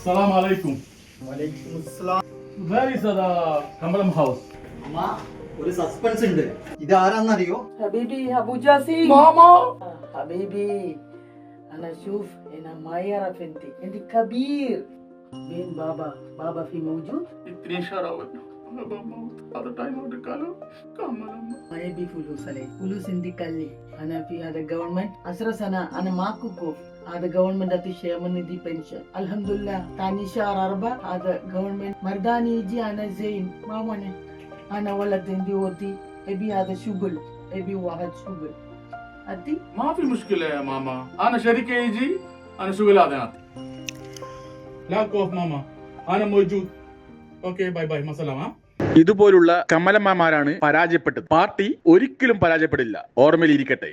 Assalamu alaikum. വലൈക്കുമുസ്സലാം. Where is the Kamalam house? അമ്മ, ഒരു suspense ഉണ്ട്. ഇതാരാന്നറിയോ? حبيبي ابو جاسم Mama. حبيبي انا شوف انا ما يعرف انت كبير مين بابا في موجود इतनी शरावत. अब मौत. هذا टाइम आउट कालो. कमलम. ما يبي فلوس عليه فلوس عندي كلي انا في هذا الجفرمنت 10 سنه انا ماكو كوف هذا جفرمنت اتي شيمن دي بنشن الحمد لله ثاني شهر 4 هذا جفرمنت مرداني يجي انا زين ما وانا انا ولد عندي ودي ابي هذا شغل ابي واحد شغل ادي ما في مشكلة يا ماما. أنا شريكة يجي. أنا شغل هذا. لا خوف ماما. أنا موجود. ഓക്കെ ബൈ ബൈ മസലാം. ഇതുപോലുള്ള കമലമ്മമാരാണ് പരാജയപ്പെട്ടത്. പാർട്ടി ഒരിക്കലും പരാജയപ്പെടില്ല. ഓർമ്മയിലിരിക്കട്ടെ.